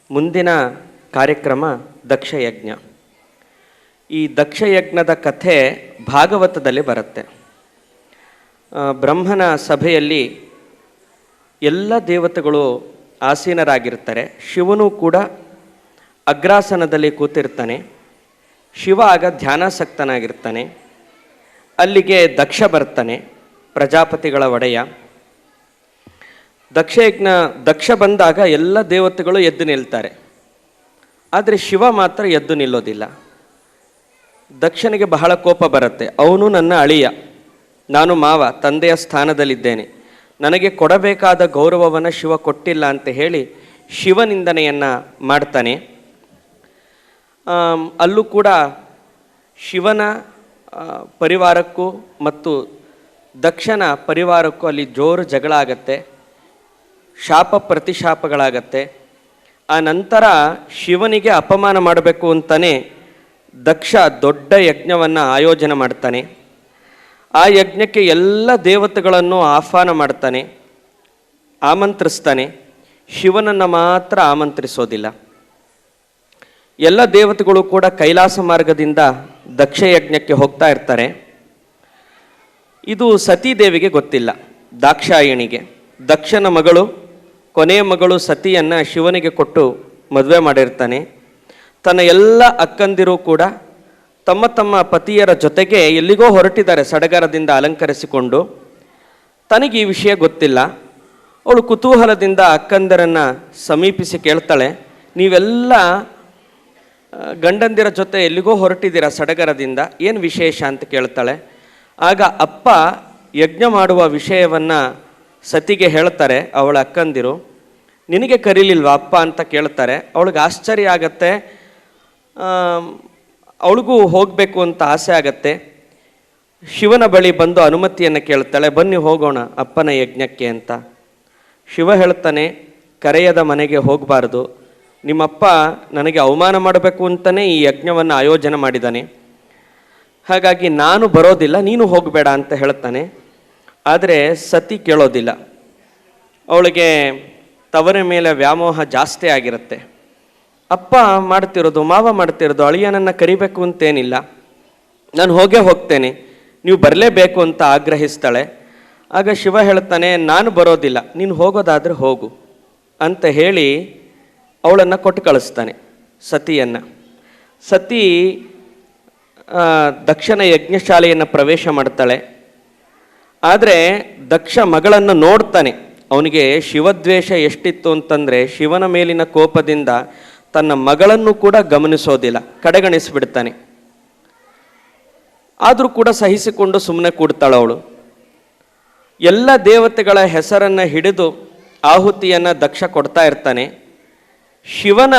ಮುಂದಿನ ಕಾರ್ಯಕ್ರಮ ದಕ್ಷಯಜ್ಞ. ಈ ದಕ್ಷಯಜ್ಞದ ಕಥೆ ಭಾಗವತದಲ್ಲಿ ಬರುತ್ತೆ. ಬ್ರಹ್ಮನ ಸಭೆಯಲ್ಲಿ ಎಲ್ಲ ದೇವತೆಗಳು ಆಸೀನರಾಗಿರ್ತಾರೆ. ಶಿವನು ಕೂಡ ಅಗ್ರಾಸನದಲ್ಲಿ ಕೂತಿರ್ತಾನೆ. ಶಿವ ಆಗ ಧ್ಯಾನಾಸಕ್ತನಾಗಿರ್ತಾನೆ. ಅಲ್ಲಿಗೆ ದಕ್ಷ ಬರ್ತಾನೆ, ಪ್ರಜಾಪತಿಗಳ ಒಡೆಯ. ದಕ್ಷ ಬಂದಾಗ ಎಲ್ಲ ದೇವತೆಗಳು ಎದ್ದು ನಿಲ್ತಾರೆ. ಆದರೆ ಶಿವ ಮಾತ್ರ ಎದ್ದು ನಿಲ್ಲೋದಿಲ್ಲ. ದಕ್ಷನಿಗೆ ಬಹಳ ಕೋಪ ಬರುತ್ತೆ. ಅವನು ನನ್ನ ಅಳಿಯ, ನಾನು ಮಾವ, ತಂದೆಯ ಸ್ಥಾನದಲ್ಲಿದ್ದೇನೆ, ನನಗೆ ಕೊಡಬೇಕಾದ ಗೌರವವನ್ನು ಶಿವ ಕೊಟ್ಟಿಲ್ಲ ಅಂತ ಹೇಳಿ ಶಿವನಿಂದನೆಯನ್ನು ಮಾಡ್ತಾನೆ. ಅಲ್ಲೂ ಕೂಡ ಶಿವನ ಪರಿವಾರಕ್ಕೂ ಮತ್ತು ದಕ್ಷನ ಪರಿವಾರಕ್ಕೂ ಅಲ್ಲಿ ಜೋರು ಜಗಳ ಆಗತ್ತೆ, ಶಾಪ ಪ್ರತಿಶಾಪಗಳಾಗತ್ತೆ. ಆ ನಂತರ ಶಿವನಿಗೆ ಅಪಮಾನ ಮಾಡಬೇಕು ಅಂತಲೇ ದಕ್ಷ ದೊಡ್ಡ ಯಜ್ಞವನ್ನು ಆಯೋಜನೆ ಮಾಡ್ತಾನೆ. ಆ ಯಜ್ಞಕ್ಕೆ ಎಲ್ಲ ದೇವತೆಗಳನ್ನು ಆಹ್ವಾನ ಮಾಡ್ತಾನೆ, ಆಮಂತ್ರಿಸ್ತಾನೆ. ಶಿವನನ್ನು ಮಾತ್ರ ಆಮಂತ್ರಿಸೋದಿಲ್ಲ. ಎಲ್ಲ ದೇವತೆಗಳು ಕೂಡ ಕೈಲಾಸ ಮಾರ್ಗದಿಂದ ದಕ್ಷ ಯಜ್ಞಕ್ಕೆ ಹೋಗ್ತಾ ಇರ್ತಾರೆ. ಇದು ಸತೀದೇವಿಗೆ ಗೊತ್ತಿಲ್ಲ, ದಾಕ್ಷಾಯಣಿಗೆ. ದಕ್ಷನ ಮಗಳು, ಕೊನೆಯ ಮಗಳು ಸತಿಯನ್ನು ಶಿವನಿಗೆ ಕೊಟ್ಟು ಮದುವೆ ಮಾಡಿರ್ತಾನೆ. ತನ್ನ ಎಲ್ಲ ಅಕ್ಕಂದಿರು ಕೂಡ ತಮ್ಮ ತಮ್ಮ ಪತಿಯರ ಜೊತೆಗೆ ಎಲ್ಲಿಗೋ ಹೊರಟಿದ್ದಾರೆ ಸಡಗರದಿಂದ ಅಲಂಕರಿಸಿಕೊಂಡು. ತನಗೆ ಈ ವಿಷಯ ಗೊತ್ತಿಲ್ಲ. ಅವಳು ಕುತೂಹಲದಿಂದ ಅಕ್ಕಂದಿರನ್ನು ಸಮೀಪಿಸಿ ಕೇಳ್ತಾಳೆ, ನೀವೆಲ್ಲ ಗಂಡಂದಿರ ಜೊತೆ ಎಲ್ಲಿಗೋ ಹೊರಟಿದ್ದೀರಾ ಸಡಗರದಿಂದ, ಏನು ವಿಶೇಷ ಅಂತ ಕೇಳ್ತಾಳೆ. ಆಗ ಅಪ್ಪ ಯಜ್ಞ ಮಾಡುವ ವಿಷಯವನ್ನು ಸತಿಗೆ ಹೇಳ್ತಾರೆ ಅವಳ ಅಕ್ಕಂದಿರು. ನಿನಗೆ ಕರೀಲಿಲ್ವಾ ಅಪ್ಪ ಅಂತ ಕೇಳ್ತಾರೆ. ಅವಳಿಗೆ ಆಶ್ಚರ್ಯ ಆಗತ್ತೆ, ಅವಳಿಗೂ ಹೋಗಬೇಕು ಅಂತ ಆಸೆ ಆಗತ್ತೆ. ಶಿವನ ಬಳಿ ಬಂದು ಅನುಮತಿಯನ್ನು ಕೇಳ್ತಾಳೆ, ಬನ್ನಿ ಹೋಗೋಣ ಅಪ್ಪನ ಯಜ್ಞಕ್ಕೆ ಅಂತ. ಶಿವ ಹೇಳ್ತಾನೆ, ಕರೆಯದ ಮನೆಗೆ ಹೋಗಬಾರ್ದು, ನಿಮ್ಮಪ್ಪ ನನಗೆ ಅವಮಾನ ಮಾಡಬೇಕು ಅಂತಲೇ ಈ ಯಜ್ಞವನ್ನು ಆಯೋಜನೆ ಮಾಡಿದ್ದಾನೆ, ಹಾಗಾಗಿ ನಾನು ಬರೋದಿಲ್ಲ, ನೀನು ಹೋಗಬೇಡ ಅಂತ ಹೇಳ್ತಾನೆ. ಆದರೆ ಸತಿ ಕೇಳೋದಿಲ್ಲ. ಅವಳಿಗೆ ತವರ ಮೇಲೆ ವ್ಯಾಮೋಹ ಜಾಸ್ತಿ ಆಗಿರುತ್ತೆ. ಅಪ್ಪ ಮಾಡ್ತಿರೋದು, ಮಾವ ಮಾಡ್ತಿರೋದು, ಅಳಿಯನನ್ನು ಕರಿಬೇಕು ಅಂತೇನಿಲ್ಲ, ನಾನು ಹೋಗೇ ಹೋಗ್ತೇನೆ, ನೀವು ಬರಲೇಬೇಕು ಅಂತ ಆಗ್ರಹಿಸ್ತಾಳೆ. ಆಗ ಶಿವ ಹೇಳ್ತಾನೆ, ನಾನು ಬರೋದಿಲ್ಲ, ನೀನು ಹೋಗೋದಾದರೆ ಹೋಗು ಅಂತ ಹೇಳಿ ಅವಳನ್ನು ಕೊಟ್ಟು ಕಳಿಸ್ತಾನೆ, ಸತಿಯನ್ನು. ಸತಿ ದಕ್ಷನ ಯಜ್ಞಶಾಲೆಯನ್ನು ಪ್ರವೇಶ ಮಾಡ್ತಾಳೆ. ಆದರೆ ದಕ್ಷ ಮಗಳನ್ನು ನೋಡ್ತಾನೆ. ಅವನಿಗೆ ಶಿವದ್ವೇಷ ಎಷ್ಟಿತ್ತು ಅಂತಂದರೆ ಶಿವನ ಮೇಲಿನ ಕೋಪದಿಂದ ತನ್ನ ಮಗಳನ್ನು ಕೂಡ ಗಮನಿಸೋದಿಲ್ಲ, ಕಡೆಗಣಿಸಿಬಿಡ್ತಾನೆ. ಆದರೂ ಕೂಡ ಸಹಿಸಿಕೊಂಡು ಸುಮ್ಮನೆ ಕೂಡ್ತಾಳೆ ಅವಳು. ಎಲ್ಲ ದೇವತೆಗಳ ಹೆಸರನ್ನು ಹಿಡಿದು ಆಹುತಿಯನ್ನು ದಕ್ಷ ಕೊಡ್ತಾ ಇರ್ತಾನೆ. ಶಿವನ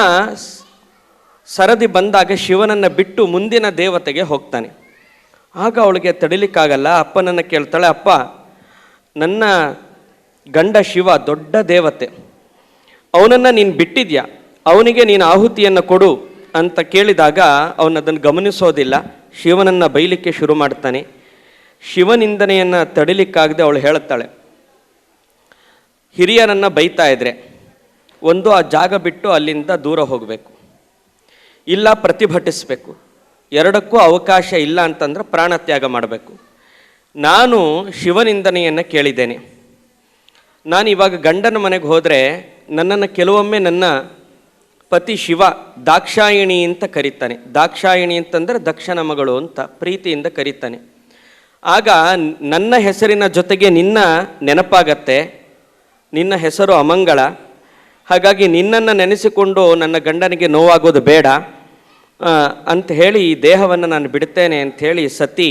ಸರದಿ ಬಂದಾಗ ಶಿವನನ್ನು ಬಿಟ್ಟು ಮುಂದಿನ ದೇವತೆಗೆ ಹೋಗ್ತಾನೆ. ಆಗ ಅವಳಿಗೆ ತಡಿಲಿಕ್ಕಾಗಲ್ಲ. ಅಪ್ಪನನ್ನು ಕೇಳ್ತಾಳೆ, ಅಪ್ಪ, ನನ್ನ ಗಂಡ ಶಿವ ದೊಡ್ಡ ದೇವತೆ, ಅವನನ್ನು ನೀನು ಬಿಟ್ಟಿದ್ಯಾ, ಅವನಿಗೆ ನೀನು ಆಹುತಿಯನ್ನು ಕೊಡು ಅಂತ ಕೇಳಿದಾಗ ಅವನದನ್ನು ಗಮನಿಸೋದಿಲ್ಲ. ಶಿವನನ್ನು ಬೈಲಿಕ್ಕೆ ಶುರು ಮಾಡ್ತಾನೆ. ಶಿವನಿಂದನೆಯನ್ನು ತಡಿಲಿಕ್ಕಾಗದೆ ಅವಳು ಹೇಳುತ್ತಾಳೆ, ಹಿರಿಯರನ್ನು ಬೈತಾ ಇದ್ರೆ ಒಂದು ಆ ಜಾಗ ಬಿಟ್ಟು ಅಲ್ಲಿಂದ ದೂರ ಹೋಗಬೇಕು, ಇಲ್ಲ ಪ್ರತಿಭಟಿಸಬೇಕು, ಎರಡಕ್ಕೂ ಅವಕಾಶ ಇಲ್ಲ ಅಂತಂದ್ರೆ ಪ್ರಾಣತ್ಯಾಗ ಮಾಡಬೇಕು. ನಾನು ಶಿವನಿಂದನೆಯನ್ನು ಕೇಳಿದ್ದೇನೆ. ನಾನು ಇವಾಗ ಗಂಡನ ಮನೆಗೆ ಹೋದರೆ ನನ್ನನ್ನು ಕೆಲವೊಮ್ಮೆ ನನ್ನ ಪತಿ ಶಿವ ದಾಕ್ಷಾಯಿಣಿ ಅಂತ ಕರೀತಾನೆ. ದಾಕ್ಷಾಯಿಣಿ ಅಂತಂದರೆ ದಕ್ಷನ ಮಗಳು ಅಂತ ಪ್ರೀತಿಯಿಂದ ಕರೀತಾನೆ. ಆಗ ನನ್ನ ಹೆಸರಿನ ಜೊತೆಗೆ ನಿನ್ನ ನೆನಪಾಗತ್ತೆ, ನಿನ್ನ ಹೆಸರು ಅಮಂಗಳ, ಹಾಗಾಗಿ ನಿನ್ನನ್ನು ನೆನೆಸಿಕೊಂಡು ನನ್ನ ಗಂಡನಿಗೆ ನೋವಾಗೋದು ಬೇಡ ಅಂತ ಹೇಳಿ ಈ ದೇಹವನ್ನು ನಾನು ಬಿಡ್ತೇನೆ ಅಂಥೇಳಿ ಸತಿ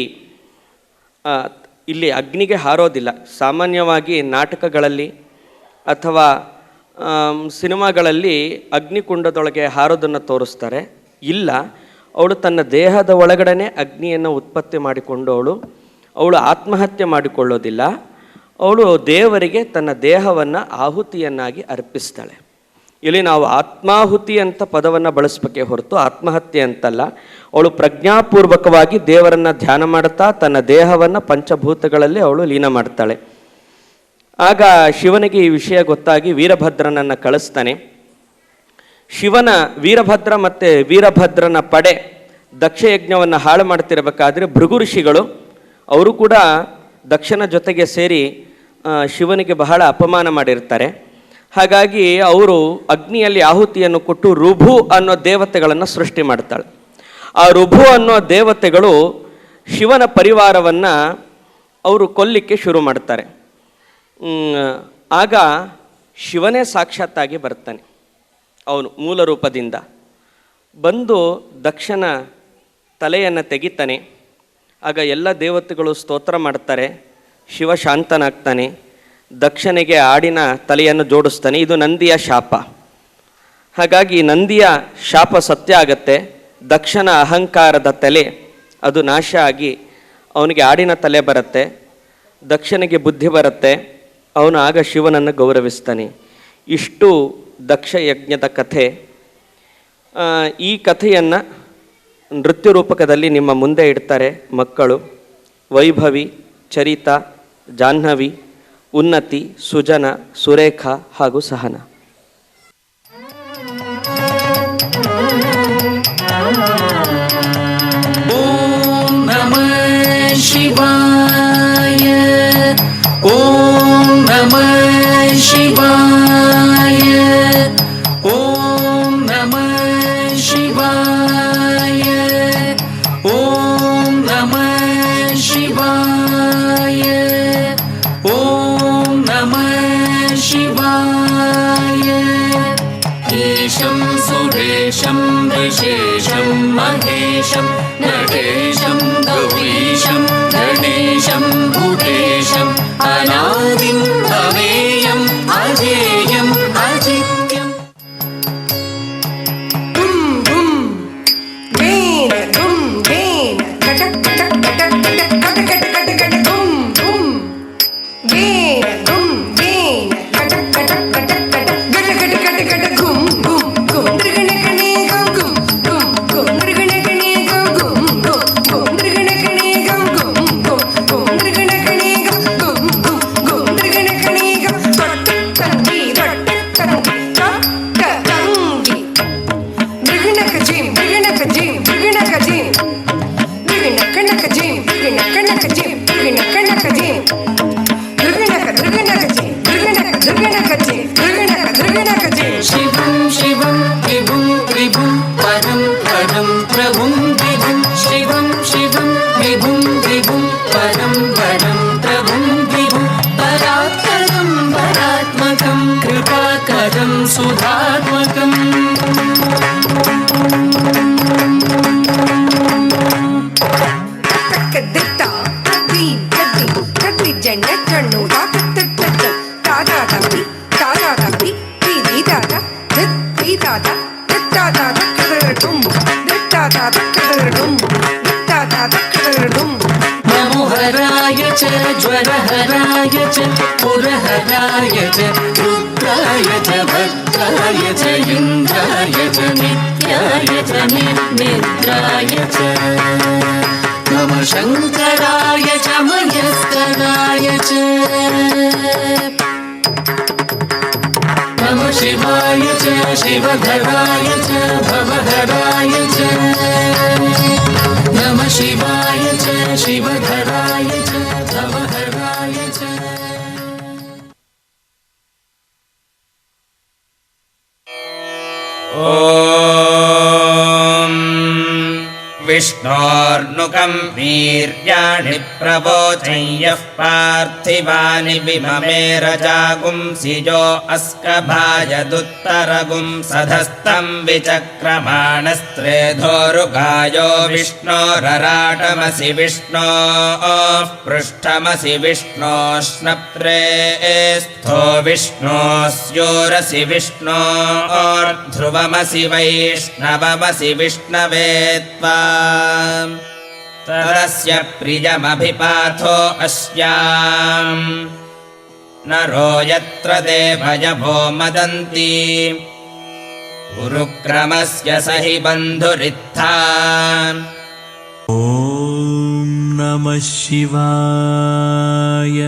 ಇಲ್ಲಿ ಅಗ್ನಿಗೆ ಹಾರೋದಿಲ್ಲ. ಸಾಮಾನ್ಯವಾಗಿ ನಾಟಕಗಳಲ್ಲಿ ಅಥವಾ ಸಿನಿಮಾಗಳಲ್ಲಿ ಅಗ್ನಿಕುಂಡದೊಳಗೆ ಹಾರೋದನ್ನು ತೋರಿಸ್ತಾರೆ. ಇಲ್ಲ, ಅವಳು ತನ್ನ ದೇಹದ ಒಳಗಡೆ ಅಗ್ನಿಯನ್ನು ಉತ್ಪತ್ತಿ ಮಾಡಿಕೊಂಡು ಅವಳು ಆತ್ಮಹತ್ಯೆ ಮಾಡಿಕೊಳ್ಳೋದಿಲ್ಲ. ಅವಳು ದೇವರಿಗೆ ತನ್ನ ದೇಹವನ್ನು ಆಹುತಿಯನ್ನಾಗಿ ಅರ್ಪಿಸ್ತಾಳೆ. ಇಲ್ಲಿ ನಾವು ಆತ್ಮಾಹುತಿ ಅಂತ ಪದವನ್ನು ಬಳಸಬೇಕೇ ಹೊರತು ಆತ್ಮಹತ್ಯೆ ಅಂತಲ್ಲ. ಅವಳು ಪ್ರಜ್ಞಾಪೂರ್ವಕವಾಗಿ ದೇವರನ್ನು ಧ್ಯಾನ ಮಾಡುತ್ತಾ ತನ್ನ ದೇಹವನ್ನು ಪಂಚಭೂತಗಳಲ್ಲಿ ಅವಳು ಲೀನ ಮಾಡ್ತಾಳೆ. ಆಗ ಶಿವನಿಗೆ ಈ ವಿಷಯ ಗೊತ್ತಾಗಿ ವೀರಭದ್ರನನ್ನು ಕಳಿಸ್ತಾನೆ. ಶಿವನ ವೀರಭದ್ರ ಮತ್ತು ವೀರಭದ್ರನ ಪಡೆ ದಕ್ಷಯಜ್ಞವನ್ನು ಹಾಳು ಮಾಡ್ತಿರಬೇಕಾದ್ರೆ ಭೃಗು ಋಷಿಗಳು ಅವರು ಕೂಡ ದಕ್ಷನ ಜೊತೆಗೆ ಸೇರಿ ಶಿವನಿಗೆ ಬಹಳ ಅಪಮಾನ ಮಾಡಿರ್ತಾರೆ. ಹಾಗಾಗಿ ಅವರು ಅಗ್ನಿಯಲ್ಲಿ ಆಹುತಿಯನ್ನು ಕೊಟ್ಟು ರುಭು ಅನ್ನೋ ದೇವತೆಗಳನ್ನು ಸೃಷ್ಟಿ ಮಾಡ್ತಾಳೆ. ಆ ರುಭು ಅನ್ನೋ ದೇವತೆಗಳು ಶಿವನ ಪರಿವಾರವನ್ನು ಅವರು ಕೊಲ್ಲಿಕ್ಕೆ ಶುರು ಮಾಡ್ತಾರೆ. ಆಗ ಶಿವನೇ ಸಾಕ್ಷಾತ್ತಾಗಿ ಬರ್ತಾನೆ. ಅವನು ಮೂಲ ರೂಪದಿಂದ ಬಂದು ದಕ್ಷನ ತಲೆಯನ್ನು ತೆಗಿತಾನೆ. ಆಗ ಎಲ್ಲ ದೇವತೆಗಳು ಸ್ತೋತ್ರ ಮಾಡ್ತಾರೆ. ಶಿವ ಶಾಂತನಾಗ್ತಾನೆ. ದಕ್ಷನಿಗೆ ಆಡಿನ ತಲೆಯನ್ನು ಜೋಡಿಸ್ತಾನೆ. ಇದು ನಂದಿಯ ಶಾಪ. ಹಾಗಾಗಿ ನಂದಿಯ ಶಾಪ ಸತ್ಯ ಆಗತ್ತೆ. ದಕ್ಷನ ಅಹಂಕಾರದ ತಲೆ ಅದು ನಾಶ ಆಗಿ ಅವನಿಗೆ ಆಡಿನ ತಲೆ ಬರುತ್ತೆ. ದಕ್ಷನಿಗೆ ಬುದ್ಧಿ ಬರುತ್ತೆ. ಅವನು ಆಗ ಶಿವನನ್ನು ಗೌರವಿಸ್ತಾನೆ. ಇಷ್ಟು ದಕ್ಷ ಯಜ್ಞದ ಕಥೆ. ಈ ಕಥೆಯನ್ನು ನೃತ್ಯ ರೂಪಕದಲ್ಲಿ ನಿಮ್ಮ ಮುಂದೆ ಇಡ್ತಾರೆ ಮಕ್ಕಳು. ವೈಭವಿ, ಚರಿತಾ, ಜಾಹ್ನವಿ, ಉನ್ನತಿ, ಸುಜನ, ಸುರೇಖಾ ಹಾಗೂ ಸಹನ. ಓಂ ನಮಃ ಶಿವಾಯ. ಓಂ ನಮಃ ಶಿವಾಯ. ಓಂ ನಮಃ ಶಿವಾಯ. ಓಂ ನಮಃ ಶಿವಾಯ. ಓಂ ನಮಃ ಶಿವಾಯ. ಈಶಂ ಸುರೇಶಂ ವಿಶೇಷಂ ಮಹೇಶಂ ನಟೇಶಂ ಗೌರೀಶಂ ಗಣೇಶಂ ಭೂತೇಶಂ ಅನಾದಿಂ ಅವೇಯಂ ಅಜೇಯಂ ಅಜಿತ್ಯಂ. ಶಿವಂ ಶಿವಂ ವಿಭುಂ ವಿಭುಂ ಪರಂ ಪರಂ ಪ್ರಭುಂ ವಿಭುಂ. ಶಿವಂ ಶಿವಂ ವಿಭುಂ ವಿಭುಂ ಪರಂ ಪರಂ ಪ್ರಭುಂ ವಿಭುಂ. ಪರಾತ್ಪರಂ ಪರಾತ್ಮಕಂ ಕೃಪಾಕರಂ ಸುಧಾತ್ಮಕಂ. नमोहराय च ज्वरहराय च पुरहराय च रुद्राय च भद्राय च इन्द्राय च नित्याय च निर्निद्राय च. नमः शङ्कराय च मयस्कराय च. नमः शिवाय च शिवधराय च भवधराय च. नमः शिवाय च शिवधराय च भवधराय च. ॐ विष्णोर्नुकं वीर्याणि प्रवोचं यः पार्थिवानि विममे रजागुंसिजो अस्कभाजदुत्तरगुं सधस्तं विचक्रमाणस्त्रेधोरुगायो विष्णोरराटमसि विष्णोः पृष्ठमसि विष्णोष्णप्रेस्थो विष्णोस्योरसि विष्णोर्ध्रुवमसि वैष्णवमसि विष्णवे त्वा. तदस्य प्रियमभिपाथो अस्याम् नरो यत्र देवयभो मदन्ति. गुरुक्रमस्य स हि बन्धुरित्था. ॐ नमः शिवाय.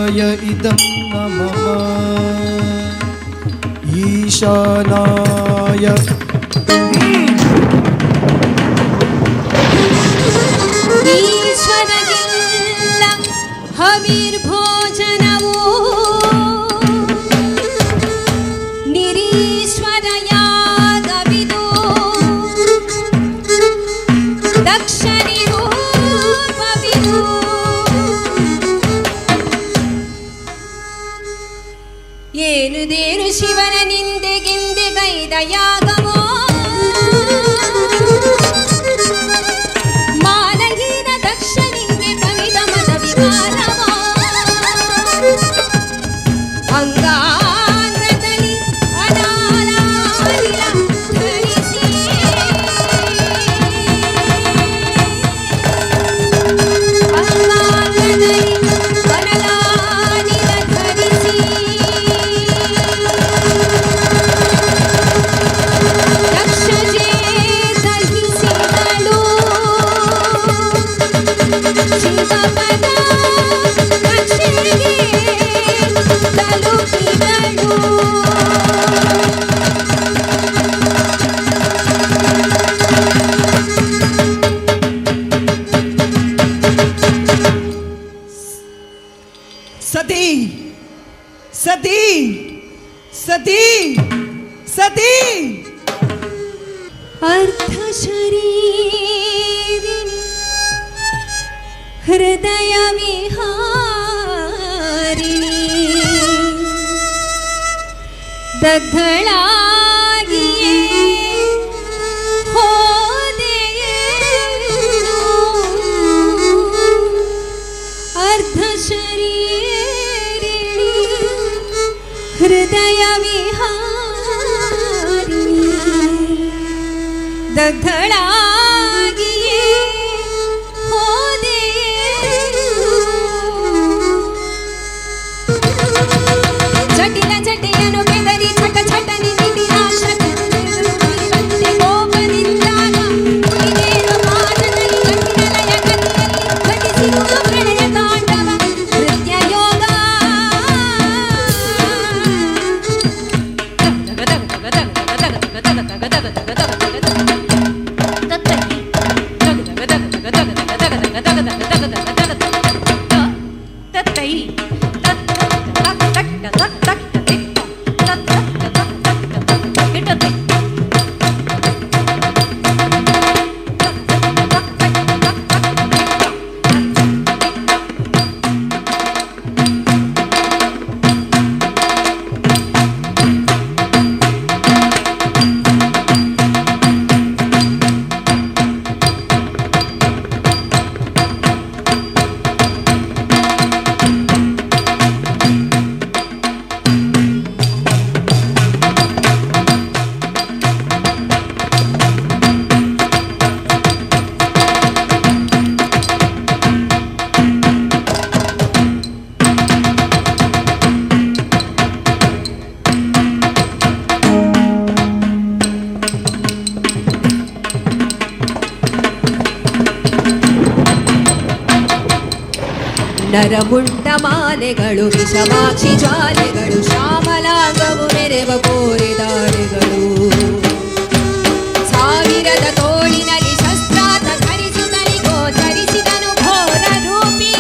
ईशानाय इदं नमः ईशानाय ಈಶ್ವರಗೆಲ್ಲ ಹವಿರ್ಭೋಜನವೋ ನಿರೀಶ್ವರ ಯಾಗವಿದೋ ದಕ್ಷನಿರೂಪವಿದೋ ಏನುದೇನು ಶಿವನ ನಿಂದೆಗೆಂದೆ ಗೈದ ಯಾಗವೋ ಮಾನಹೀನ ದಕ್ಷನಿಂದೆ ಕವಿದ ಮದ ವಿಕಾರವೋ ಅಂಗಾಂಗದಲ್ಲಿ ಅನಾಲಾಲಿಲ ಧರಿಸಿ ಅಂಗಾಂಗದಲ್ಲಿ ಅನಾಲಾಲಿಲ ಧರಿಸಿ ದಕ್ಷಜೆ ದಹಿಸಿದಳು ಶಿವಪದ ದಕ್ಷಿಣೆಗೆ ತಲುಪಿದಳು सती सती सती सती ಅರ್ಧ ಶರೀರಿಣಿ ಹೃದಯ ವಿಹಾರಿಣಿ ದಗ್ಧಳಾಗಿಯೇ ಹೋದೆಯೇನು ಅರ್ಧ ಶರೀರಿಣಿ ಹೃದಯ ವಿಹಾರಿಣಿ ದಗ್ಧಳಾಗಿಯೇ ಹೋದೆಯೇನು ಜಟಿಲ ಜಟೆಯನು ಬೆದರಿ ಛಟ ಛಟನೆ ನಿಡಿಲಾಶಕಂತೆ ಕೋಪದಿಂದಾಗ ಇದೇನು ಮಾನದಲ್ಲಿ ಗಂಟಿನ ಲಯ ಗತಿಯಲ್ಲಿ ಘಟಿಸಿರುವ ಪ್ರಣಯ ತಾಂಡವ ನೃತ್ಯ ಯೋಗ ನರಮುಂಡ ಮಾಲೆಗಳು ವಿಷಮಾಕ್ಷಿ ಜ್ವಾಲೆಗಳು ಶ್ಯಾಮಲಾಂಗವು ಮೆರೆವ ಕೋರಿದಾಳೆಗಳು ಸಾವಿರದ ತೋಳಿನಲ್ಲಿ ಶಸ್ತ್ರಾತ ಧರಿಸುತ್ತಲಿ ಗೋಚರಿಸಿದನು ಘೋರ ರೂಪಿ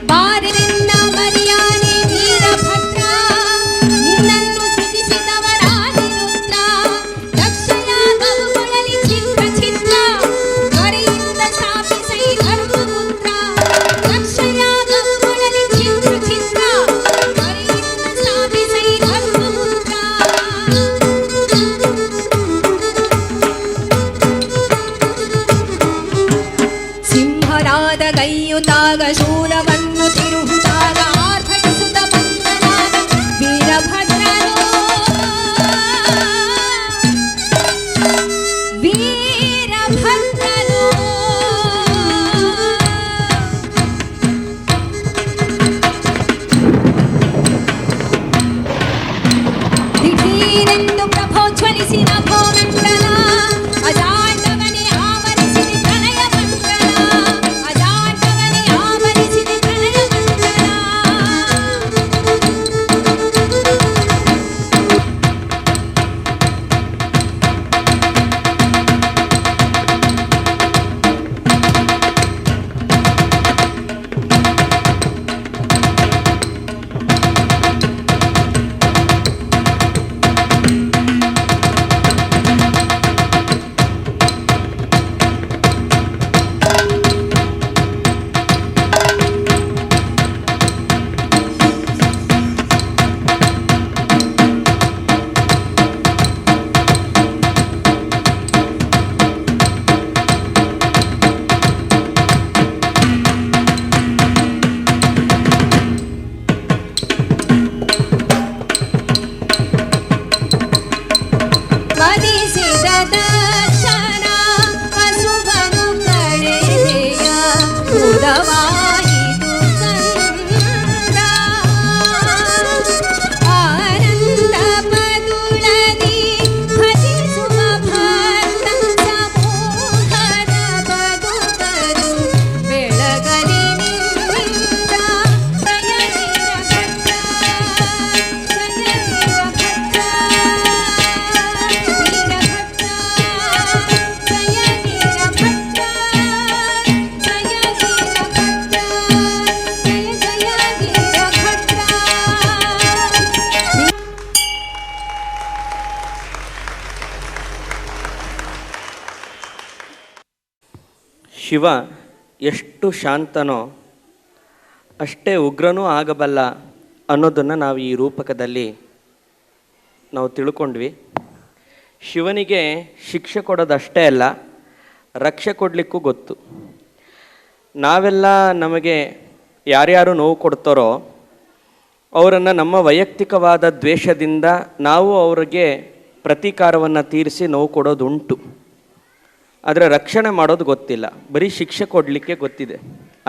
ಬಾರರೆನ್ನ ಮರಿಯ ಶಿವ ಎಷ್ಟು ಶಾಂತನೋ ಅಷ್ಟೇ ಉಗ್ರನೂ ಆಗಬಲ್ಲ ಅನ್ನೋದನ್ನು ನಾವು ಈ ರೂಪಕದಲ್ಲಿ ನಾವು ತಿಳ್ಕೊಂಡ್ವಿ. ಶಿವನಿಗೆ ಶಿಕ್ಷೆ ಕೊಡೋದಷ್ಟೇ ಅಲ್ಲ, ರಕ್ಷೆ ಕೊಡಲಿಕ್ಕೂ ಗೊತ್ತು. ನಾವೆಲ್ಲ ನಮಗೆ ಯಾರ್ಯಾರು ನೋವು ಕೊಡ್ತಾರೋ ಅವರನ್ನು ನಮ್ಮ ವೈಯಕ್ತಿಕವಾದ ದ್ವೇಷದಿಂದ ನಾವು ಅವರಿಗೆ ಪ್ರತೀಕಾರವನ್ನು ತೀರಿಸಿ ನೋವು ಕೊಡೋದುಂಟು. ಆದರೆ ರಕ್ಷಣೆ ಮಾಡೋದು ಗೊತ್ತಿಲ್ಲ, ಬರೀ ಶಿಕ್ಷೆ ಕೊಡಲಿಕ್ಕೆ ಗೊತ್ತಿದೆ.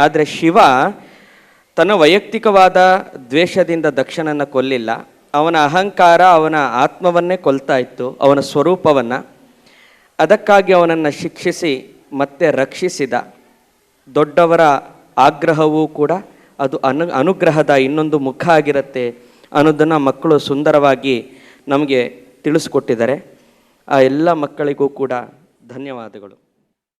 ಆದರೆ ಶಿವ ತನ್ನ ವೈಯಕ್ತಿಕವಾದ ದ್ವೇಷದಿಂದ ದಕ್ಷನನ್ನು ಕೊಲ್ಲಿಲ್ಲ, ಅವನ ಅಹಂಕಾರ ಅವನ ಆತ್ಮವನ್ನೇ ಕೊಲ್ತಾ ಇತ್ತು, ಅವನ ಸ್ವರೂಪವನ್ನು. ಅದಕ್ಕಾಗಿ ಅವನನ್ನು ಶಿಕ್ಷಿಸಿ ಮತ್ತೆ ರಕ್ಷಿಸಿದ. ದೊಡ್ಡವರ ಆಗ್ರಹವೂ ಕೂಡ ಅದು ಅನುಗ್ರಹದ ಇನ್ನೊಂದು ಮುಖ ಆಗಿರುತ್ತೆ ಅನ್ನೋದನ್ನು ಮಕ್ಕಳು ಸುಂದರವಾಗಿ ನಮಗೆ ತಿಳಿಸ್ಕೊಟ್ಟಿದ್ದಾರೆ. ಆ ಎಲ್ಲ ಮಕ್ಕಳಿಗೂ ಕೂಡ ಧನ್ಯವಾದಗಳು.